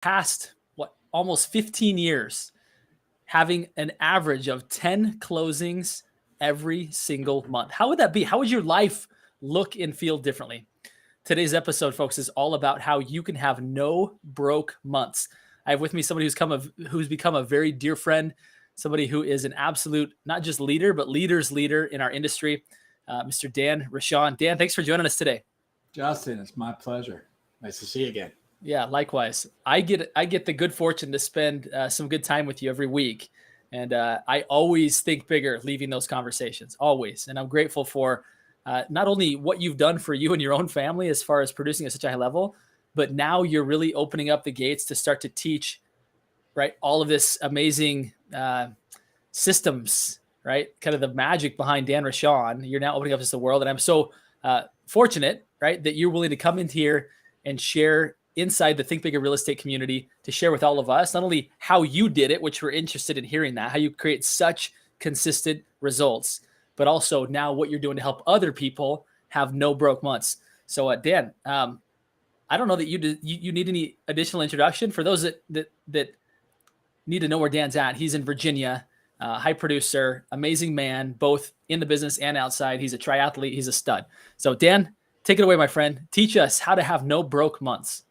past, almost 15 years, having an average of 10 closings every single month. How would that be? How would your life look and feel differently? Today's episode, folks, is all about how you can have no broke months. I have with me somebody who's become a very dear friend, somebody who is an absolute, not just leader, but leader's leader in our industry, Mr. Dan Rochon. Dan, thanks for joining us today. Justin, it's my pleasure. Nice to see you again. Yeah, likewise. I get the good fortune to spend some good time with you every week, and I always think bigger leaving those conversations, always. And I'm grateful for not only what you've done for you and your own family as far as producing at such a high level, but now you're really opening up the gates to start to teach, right, all of this amazing systems, right, kind of the magic behind Dan Rochon. You're now opening up to the world, and I'm so fortunate, right, that you're willing to come in here and share inside the Think Bigger real estate community, to share with all of us, not only how you did it, which we're interested in hearing that, how you create such consistent results, but also now what you're doing to help other people have no broke months. So Dan, I don't know that you need any additional introduction for those that need to know where Dan's at. He's in Virginia, high producer, amazing man, both in the business and outside. He's a triathlete. He's a stud. So Dan, take it away, my friend. Teach us how to have no broke months.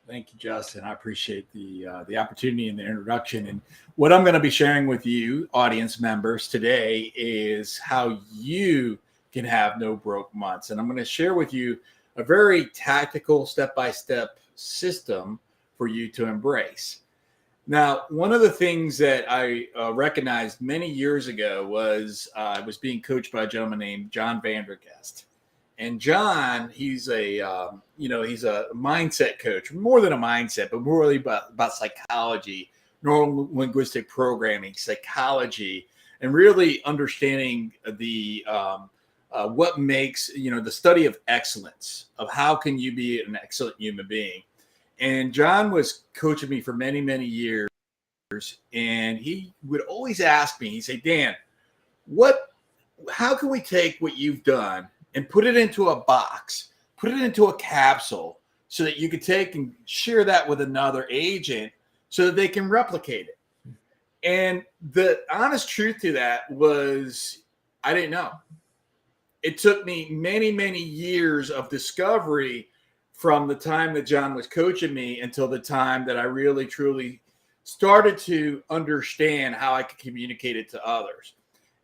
Thank you, Justin. I appreciate the opportunity and the introduction. And what I'm going to be sharing with you, audience members, today is how you can have no broke months. And I'm going to share with you a very tactical, step-by-step system for you to embrace. Now, one of the things that I recognized many years ago was I was being coached by a gentleman named John Vandergest. And John, he's a mindset coach, more than a mindset, but more really about psychology, neuro-linguistic programming, psychology, and really understanding the what makes, the study of excellence, of how can you be an excellent human being. And John was coaching me for many, many years. And he would always ask me, he'd say, Dan, how can we take what you've done and put it into a box, put it into a capsule so that you could take and share that with another agent so that they can replicate it? And the honest truth to that was, I didn't know. It took me many, many years of discovery from the time that John was coaching me until the time that I really, truly started to understand how I could communicate it to others.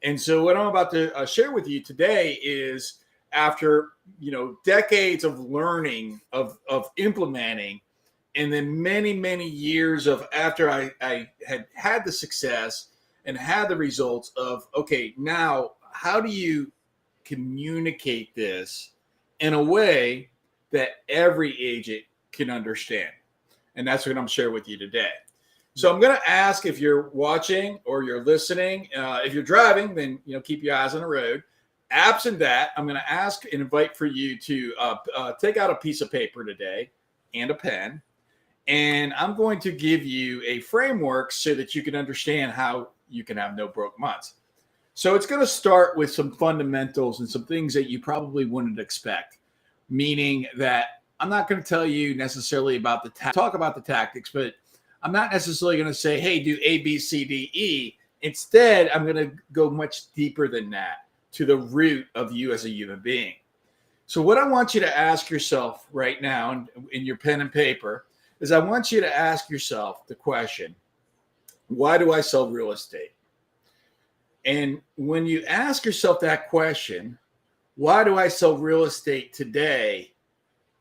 And so what I'm about to share with you today is, after decades of learning, of implementing, and then many, many years of after I had the success and had the results of, okay, now how do you communicate this in a way that every agent can understand? And that's what I'm sharing with you today. So I'm going to ask, if you're watching or you're listening, if you're driving, then keep your eyes on the road. Absent that, I'm going to ask and invite for you to take out a piece of paper today and a pen. And I'm going to give you a framework so that you can understand how you can have no broke months. So it's going to start with some fundamentals and some things that you probably wouldn't expect, meaning that I'm not going to tell you necessarily about talk about the tactics, but I'm not necessarily going to say, hey, do A, B, C, D, E. Instead, I'm going to go much deeper than that, to the root of you as a human being. So what I want you to ask yourself right now in your pen and paper is, I want you to ask yourself the question, why do I sell real estate? And when you ask yourself that question, why do I sell real estate today?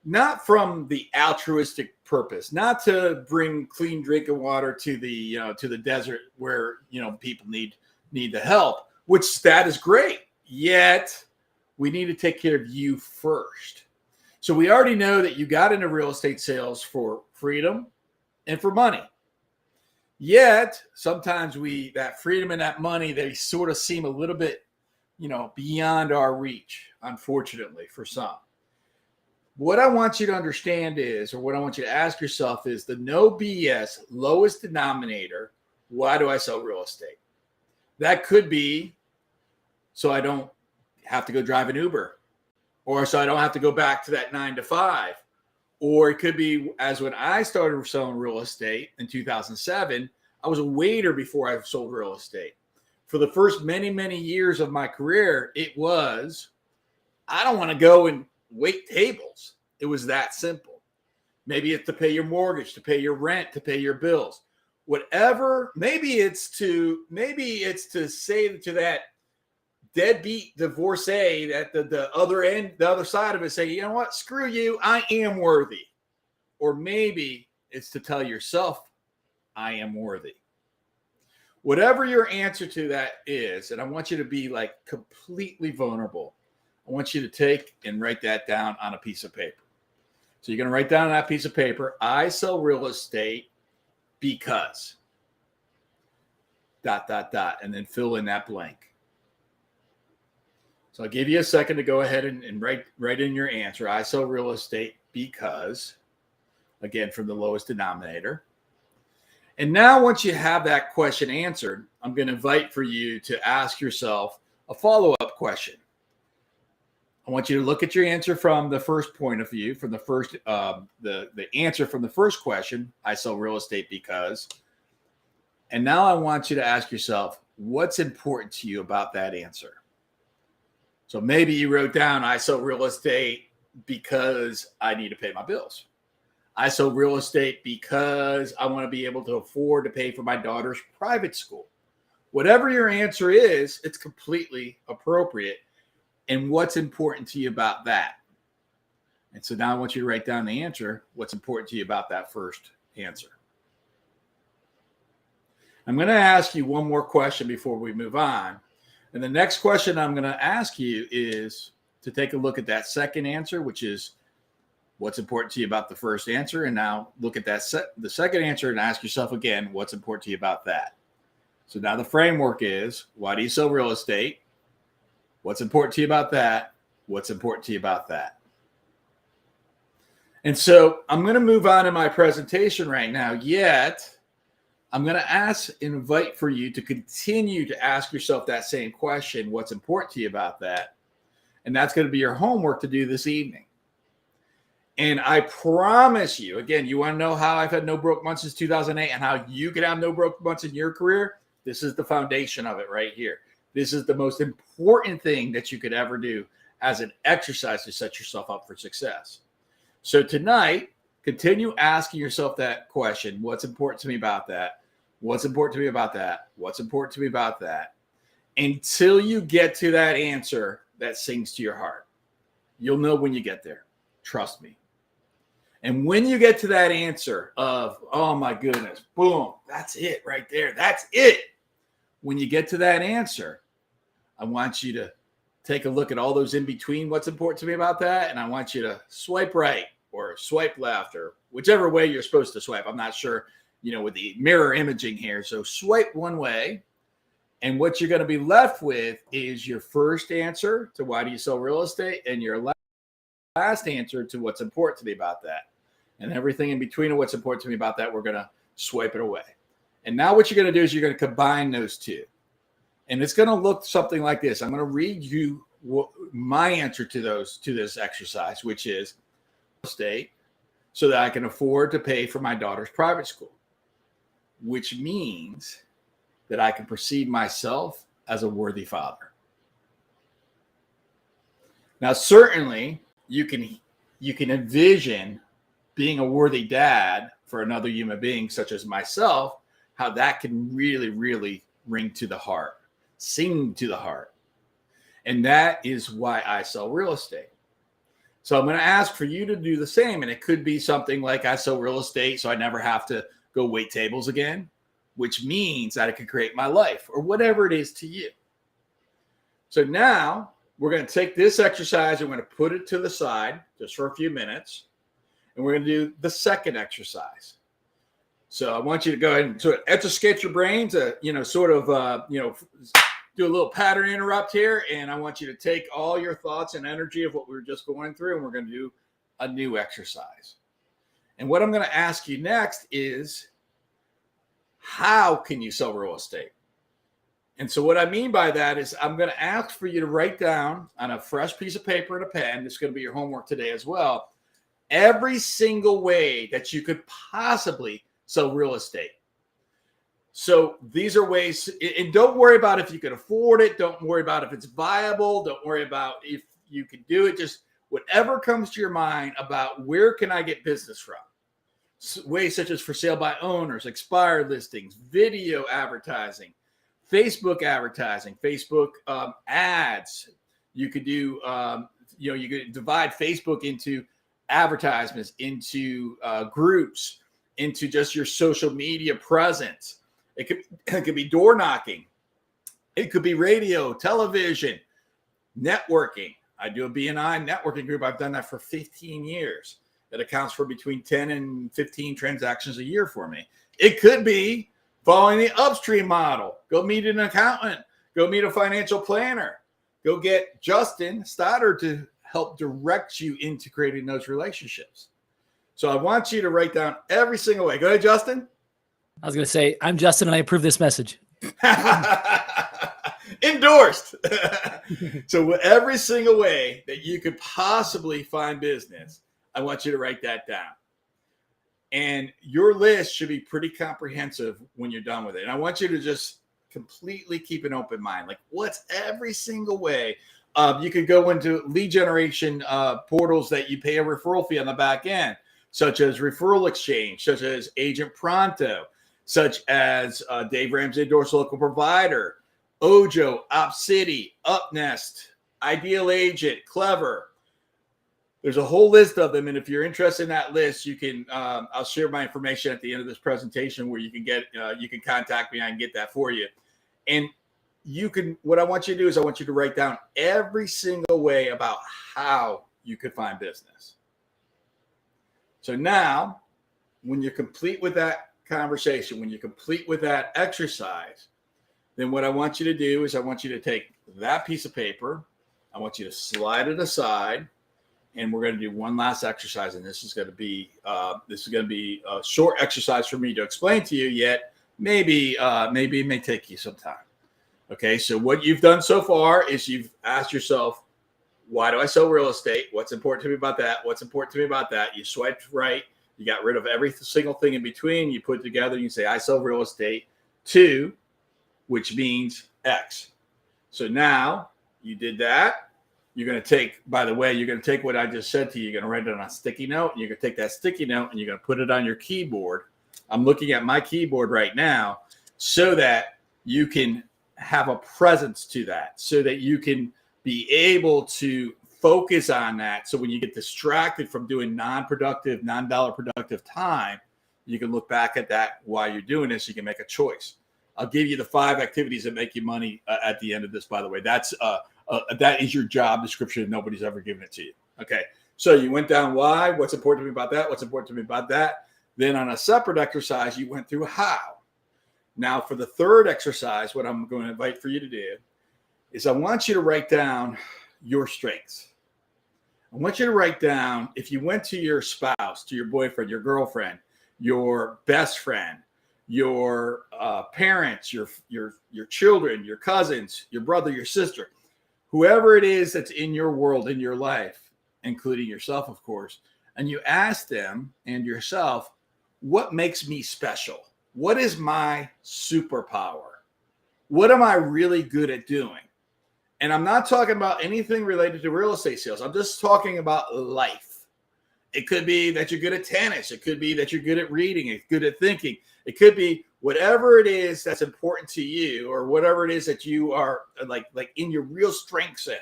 Not from the altruistic purpose, not to bring clean drinking water to the desert where people need the help, which that is great. Yet we need to take care of you first. So we already know that you got into real estate sales for freedom and for money. Yet sometimes that freedom and that money, they sort of seem a little bit, beyond our reach, unfortunately, for some. What I want you to understand is, or what I want you to ask yourself is, the no BS lowest denominator. Why do I sell real estate? That could be so I don't have to go drive an Uber, or so I don't have to go back to that 9 to 5, Or it could be as when I started selling real estate in 2007, I was a waiter before I sold real estate. For the first many, many years of my career, it was, I don't want to go and wait tables. It was that simple. Maybe it's to pay your mortgage, to pay your rent, to pay your bills. Whatever, maybe it's to say to that deadbeat divorcee at the other end, the other side of it, say, you know what, screw you, I am worthy. Or maybe it's to tell yourself, I am worthy. Whatever your answer to that is, and I want you to be like completely vulnerable, I want you to take and write that down on a piece of paper. So you're going to write down on that piece of paper, I sell real estate because ... and then fill in that blank. So I'll give you a second to go ahead and write in your answer. I sell real estate because, again, from the lowest denominator. And now once you have that question answered, I'm going to invite for you to ask yourself a follow-up question. I want you to look at your answer from the first point of view, from the first, the answer from the first question, I sell real estate because. And now I want you to ask yourself, what's important to you about that answer? So maybe you wrote down, I sell real estate because I need to pay my bills. I sell real estate because I want to be able to afford to pay for my daughter's private school. Whatever your answer is, it's completely appropriate. And what's important to you about that? And so now I want you to write down the answer. What's important to you about that first answer? I'm going to ask you one more question before we move on. And the next question I'm going to ask you is to take a look at that second answer, which is what's important to you about the first answer. And now look at the second answer and ask yourself again, what's important to you about that? So now the framework is, why do you sell real estate? What's important to you about that? What's important to you about that? And so I'm going to move on in my presentation right now, yet I'm going to invite for you to continue to ask yourself that same question, what's important to you about that? And that's going to be your homework to do this evening. And I promise you, again, you want to know how I've had no broke months since 2008 and how you can have no broke months in your career? This is the foundation of it right here. This is the most important thing that you could ever do as an exercise to set yourself up for success. So tonight, continue asking yourself that question. What's important to me about that? What's important to me about that? What's important to me about that? Until you get to that answer that sings to your heart. You'll know when you get there. Trust me. And when you get to that answer of, oh my goodness, boom, that's it right there. That's it. When you get to that answer, I want you to take a look at all those in between, what's important to me about that. And I want you to swipe right or swipe left or whichever way you're supposed to swipe. I'm not sure, with the mirror imaging here. So swipe one way. And what you're going to be left with is your first answer to why do you sell real estate and your last answer to what's important to me about that. And everything in between of what's important to me about that, we're going to swipe it away. And now what you're going to do is you're going to combine those two. And it's going to look something like this. I'm going to read you my answer to this exercise, which is real estate so that I can afford to pay for my daughter's private school, which means that I can perceive myself as a worthy father. Now, certainly you can envision being a worthy dad for another human being such as myself, how that can really, really ring to the heart, sing to the heart. And that is why I sell real estate. So I'm going to ask for you to do the same. And it could be something like I sell real estate so I never have to go wait tables again, which means that I can create my life or whatever it is to you. So now we're going to take this exercise and we're going to put it to the side just for a few minutes. And we're going to do the second exercise. So I want you to go ahead and sort of etch a sketch your brain to, do a little pattern interrupt here. And I want you to take all your thoughts and energy of what we were just going through, and we're going to do a new exercise. And what I'm going to ask you next is, how can you sell real estate? And so what I mean by that is I'm going to ask for you to write down on a fresh piece of paper and a pen, it's going to be your homework today as well, every single way that you could possibly sell real estate. So these are ways, and don't worry about if you can afford it. Don't worry about if it's viable. Don't worry about if you can do it. Just whatever comes to your mind about where can I get business from. Ways such as for sale by owners, expired listings, video advertising, Facebook advertising, Facebook ads. You could do, you could divide Facebook into advertisements, into groups, into just your social media presence. It could be door knocking. It could be radio, television, networking. I do a BNI networking group. I've done that for 15 years. That accounts for between 10 and 15 transactions a year for me. It could be following the upstream model. Go meet an accountant. Go meet a financial planner. Go get Justin Stoddard to help direct you into creating those relationships. So I want you to write down every single way. Go ahead, Justin. I was going to say, I'm Justin and I approve this message. Endorsed. So every single way that you could possibly find business, I want you to write that down. And your list should be pretty comprehensive when you're done with it. And I want you to just completely keep an open mind. Like, what's every single way? You could go into lead generation portals that you pay a referral fee on the back end, such as Referral Exchange, such as Agent Pronto, such as Dave Ramsey Endorsed Local Provider, Ojo, OpCity, UpNest, Ideal Agent, Clever. There's a whole list of them, and if you're interested in that list, you can. I'll share my information at the end of this presentation, where you can get. You can contact me. I can get that for you, and you can. What I want you to do is I want you to write down every single way about how you could find business. So now, when you're complete with that conversation, when you're complete with that exercise, then what I want you to do is I want you to take that piece of paper. I want you to slide it aside. And we're going to do one last exercise, and this is going to be a short exercise for me to explain to you. Yet maybe it may take you some time. Okay, so what you've done so far is you've asked yourself, why do I sell real estate? What's important to me about that? What's important to me about that? You swiped right. You got rid of every single thing in between. You put it together. You say, I sell real estate to, which means X. So now you did that. You're going to take, by the way, you're going to take what I just said to you. You're going to write it on a sticky note. And you're going to take that sticky note and you're going to put it on your keyboard. I'm looking at my keyboard right now so that you can have a presence to that, so that you can be able to focus on that. So when you get distracted from doing non-productive, non-dollar productive time, you can look back at that while you're doing this. You can make a choice. I'll give you the 5 activities that make you money at the end of this, by the way. That's that is your job description. Nobody's ever given it to you. Okay. So you went down why, what's important to me about that, what's important to me about that. Then on a separate exercise, you went through how. Now for the third exercise, what I'm going to invite for you to do is I want you to write down your strengths. I want you to write down, if you went to your spouse, to your boyfriend, your girlfriend, your best friend, your parents, your children, your cousins, your brother, your sister, whoever it is that's in your world, in your life, including yourself, of course, and you ask them and yourself, what makes me special? What is my superpower? What am I really good at doing? And I'm not talking about anything related to real estate sales. I'm just talking about life. It could be that you're good at tennis. It could be that you're good at reading. It's good at thinking. It could be whatever it is that's important to you, or whatever it is that you are like in your real strength zone.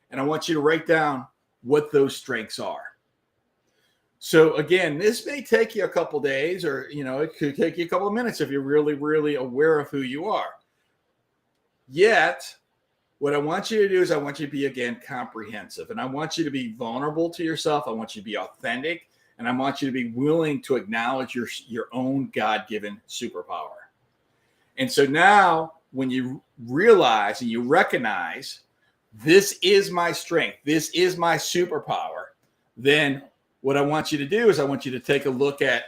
And I want you to write down what those strengths are. So again, this may take you a couple days, or it could take you a couple of minutes if you're really, really aware of who you are. Yet, what I want you to do is I want you to be, again, comprehensive. And I want you to be vulnerable to yourself. I want you to be authentic. And I want you to be willing to acknowledge your own God-given superpower. And so now when you realize and you recognize this is my strength, this is my superpower, then what I want you to do is I want you to take a look at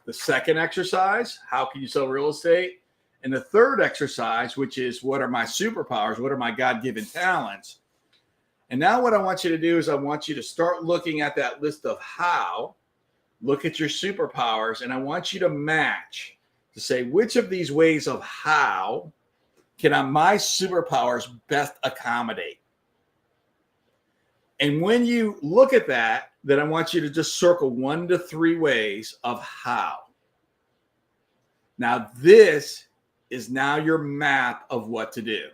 the second exercise, how can you sell real estate? And the third exercise, which is what are my superpowers? What are my God-given talents? And now what I want you to do is I want you to start looking at that list of how, look at your superpowers, and I want you to match to say which of these ways of how can my superpowers best accommodate. And when you look at that, then I want you to just circle 1 to 3 ways of how. Now, this is now your map of what to do.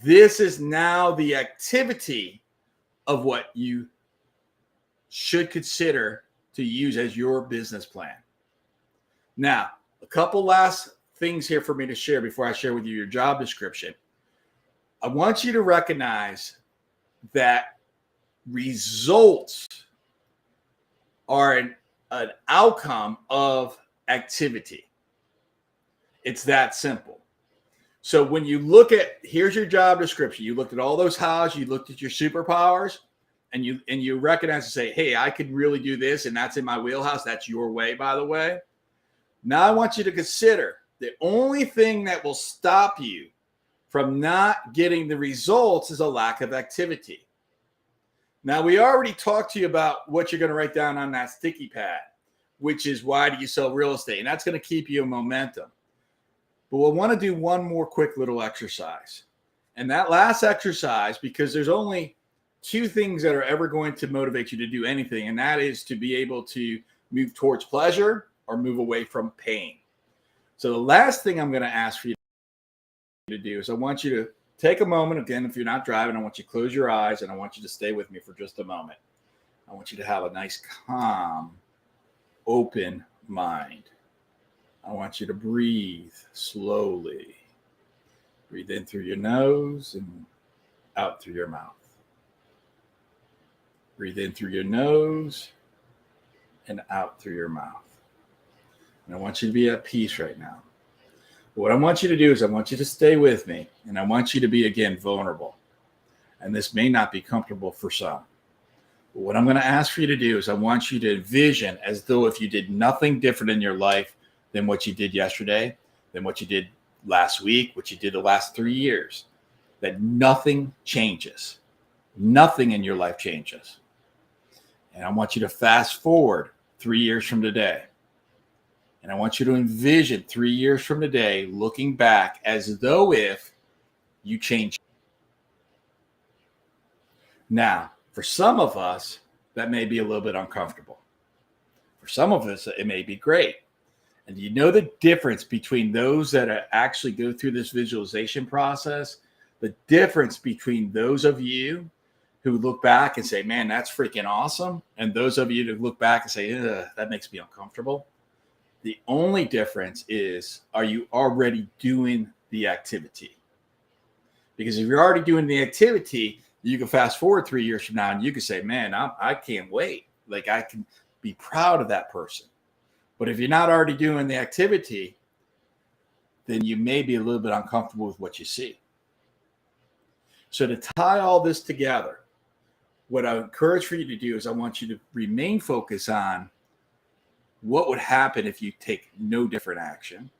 This is now the activity of what you should consider to use as your business plan. Now, a couple last things here for me to share before I share with you your job description. I want you to recognize that results are an outcome of activity. It's that simple. So when you look at, here's your job description, you looked at all those hows, you looked at your superpowers, and you recognize and say, hey, I could really do this, and that's in my wheelhouse. That's your way, by the way. Now I want you to consider the only thing that will stop you from not getting the results is a lack of activity. Now, we already talked to you about what you're going to write down on that sticky pad, which is why do you sell real estate? And that's going to keep you in momentum. But we'll want to do one more quick little exercise. And that last exercise, because there's only 2 things that are ever going to motivate you to do anything, and that is to be able to move towards pleasure or move away from pain. So the last thing I'm going to ask for you to do is I want you to take a moment. Again, if you're not driving, I want you to close your eyes, and I want you to stay with me for just a moment. I want you to have a nice, calm, open mind. I want you to breathe slowly. Breathe in through your nose and out through your mouth. Breathe in through your nose and out through your mouth. And I want you to be at peace right now. What I want you to do is I want you to stay with me, and I want you to be, again, vulnerable. And this may not be comfortable for some. But what I'm going to ask for you to do is I want you to envision as though if you did nothing different in your life than what you did yesterday, than what you did last week, what you did the last 3 years, that nothing changes. Nothing in your life changes. And I want you to fast forward 3 years from today. And I want you to envision 3 years from today, looking back as though if you changed. Now, for some of us, that may be a little bit uncomfortable. For some of us, it may be great. And you know the difference between those that actually go through this visualization process, the difference between those of you who look back and say, man, that's freaking awesome, and those of you who look back and say, that makes me uncomfortable. The only difference is, are you already doing the activity? Because if you're already doing the activity, you can fast forward 3 years from now and you can say, man, I can't wait. Like, I can be proud of that person. But if you're not already doing the activity, then you may be a little bit uncomfortable with what you see. So to tie all this together, what I encourage for you to do is I want you to remain focused on what would happen if you take no different action.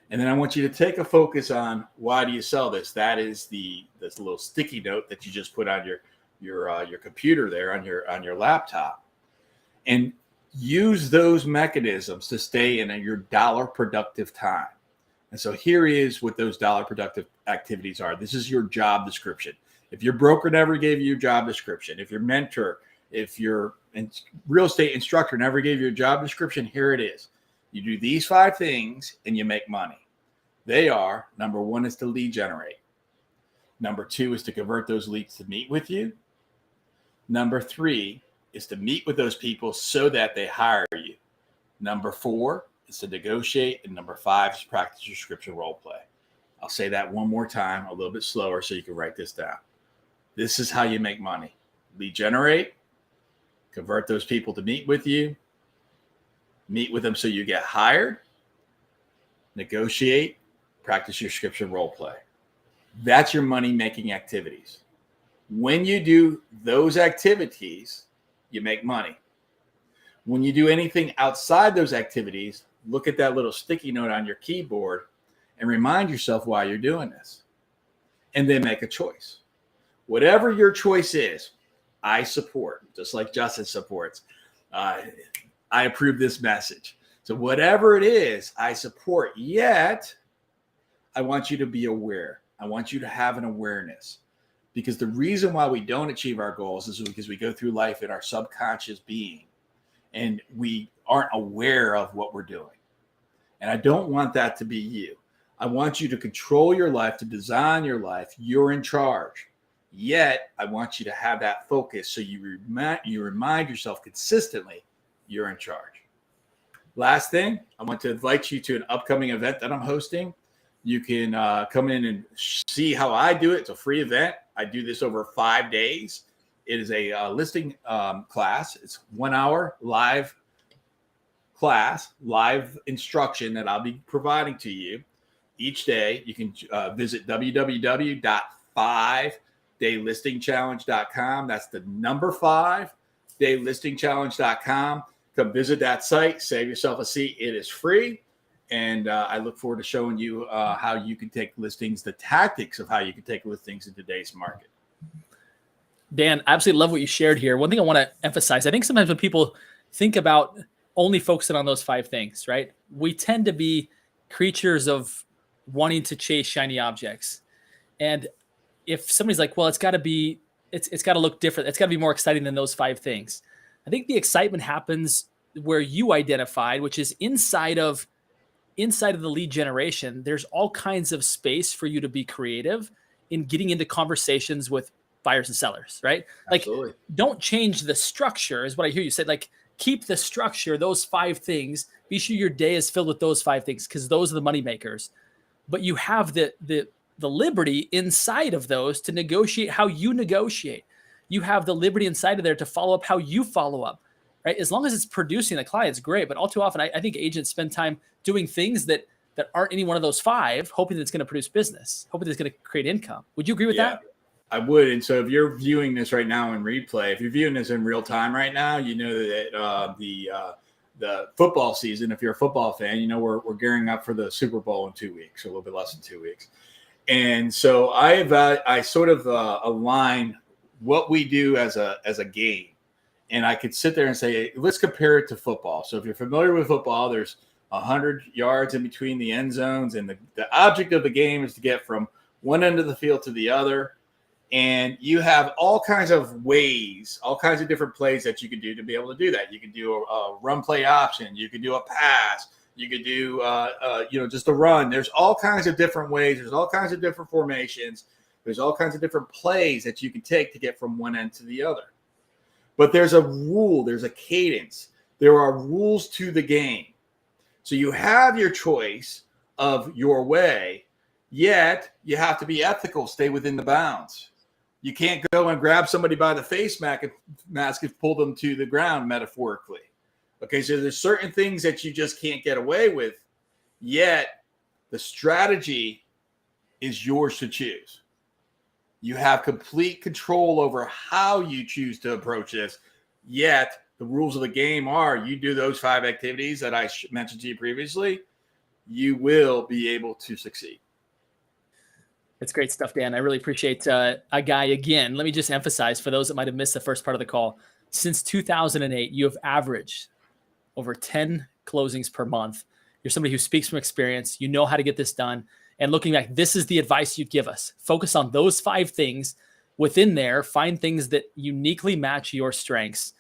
And then I want you to take a focus on, why do you sell this? That is this little sticky note that you just put on your computer there, on your laptop, and use those mechanisms to stay in your dollar productive time. And so here is what those dollar productive activities are. This is your job description. If your broker never gave you your job description, if your mentor, if your real estate instructor never gave you a job description, here it is. You do these 5 things and you make money. They are, number 1 is to lead generate. Number 2 is to convert those leads to meet with you. Number 3 is to meet with those people so that they hire you. Number 4 is to negotiate. And number 5 is practice your scripture role play. I'll say that one more time, a little bit slower, so you can write this down. This is how you make money. Lead generate, convert those people to meet with you, meet with them so you get hired, negotiate, practice your scripture role play. That's your money-making activities. When you do those activities, you make money. When you do anything outside those activities, look at that little sticky note on your keyboard and remind yourself why you're doing this. And then make a choice. Whatever your choice is, I support, just like Justin supports. I approve this message. So whatever it is, I support. Yet, I want you to be aware. I want you to have an awareness. Because the reason why we don't achieve our goals is because we go through life in our subconscious being and we aren't aware of what we're doing. And I don't want that to be you. I want you to control your life, to design your life. You're in charge. Yet, I want you to have that focus so you remind yourself consistently you're in charge. Last thing, I want to invite you to an upcoming event that I'm hosting. You can come in and see how I do it. It's a free event. I do this over 5 days. It is a listing class. It's 1 hour live class, live instruction that I'll be providing to you each day. You can visit www.5daylistingchallenge.com. That's the number 5daylistingchallenge.com. Come visit that site. Save yourself a seat. It is free. And I look forward to showing you how you can take listings, the tactics of how you can take listings in today's market. Dan, I absolutely love what you shared here. One thing I want to emphasize, I think sometimes when people think about only focusing on those 5 things, right? We tend to be creatures of wanting to chase shiny objects. And if somebody's like, well, it's got to look different. It's got to be more exciting than those 5 things. I think the excitement happens where you identified, which is inside of the lead generation. There's all kinds of space for you to be creative in getting into conversations with buyers and sellers, right? Absolutely. Like, don't change the structure is what I hear you say. Like, keep the structure, those 5 things. Be sure your day is filled with those 5 things because those are the money makers. But you have the liberty inside of those to negotiate how you negotiate. You have the liberty inside of there to follow up how you follow up, right? As long as it's producing the clients, great. But all too often, I think agents spend time doing things that aren't any one of those 5, hoping that it's going to produce business, hoping that it's going to create income. Would you agree with that? I would. And so if you're viewing this right now in replay, if you're viewing this in real time right now, you know that the football season, if you're a football fan, you know we're gearing up for the Super Bowl in 2 weeks, or a little bit less than 2 weeks. And so I sort of align what we do as a game. And I could sit there and say, let's compare it to football. So if you're familiar with football, there's 100 yards in between the end zones. And the object of the game is to get from one end of the field to the other. And you have all kinds of ways, all kinds of different plays that you can do to be able to do that. You can do a run play option. You can do a pass. You could do, just a run. There's all kinds of different ways. There's all kinds of different formations. There's all kinds of different plays that you can take to get from one end to the other. But there's a rule. There's a cadence. There are rules to the game. So you have your choice of your way, yet you have to be ethical, stay within the bounds. You can't go and grab somebody by the face mask and pull them to the ground, metaphorically. Okay, so there's certain things that you just can't get away with, yet the strategy is yours to choose. You have complete control over how you choose to approach this, yet the rules of the game are you do those 5 activities that I mentioned to you previously, you will be able to succeed. It's great stuff, Dan. I really appreciate a guy. Again, let me just emphasize for those that might have missed the first part of the call. Since 2008, you have averaged over 10 closings per month. You're somebody who speaks from experience. You know how to get this done. And looking back, this is the advice you'd give us. Focus on those 5 things within there. Find things that uniquely match your strengths.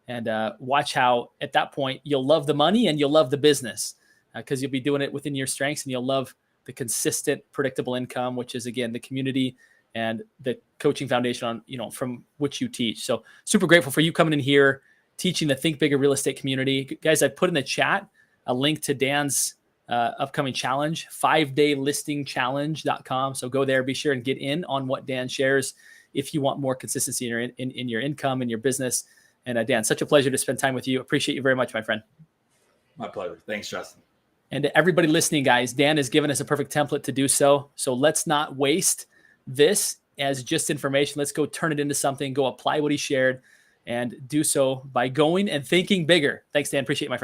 And watch how, at that point, you'll love the money and you'll love the business because you'll be doing it within your strengths, and you'll love the consistent, predictable income, which is, again, the community and the coaching foundation from which you teach. So super grateful for you coming in here, teaching the Think Bigger real estate community. Guys, I put in the chat a link to Dan's upcoming challenge, 5daylistingchallenge.com. So go there, be sure and get in on what Dan shares if you want more consistency in your income and your business. And Dan, such a pleasure to spend time with you. Appreciate you very much, my friend. My pleasure. Thanks, Justin. And to everybody listening, guys, Dan has given us a perfect template to do so. So let's not waste this as just information. Let's go turn it into something, go apply what he shared, and do so by going and thinking bigger. Thanks, Dan. Appreciate it, my friend.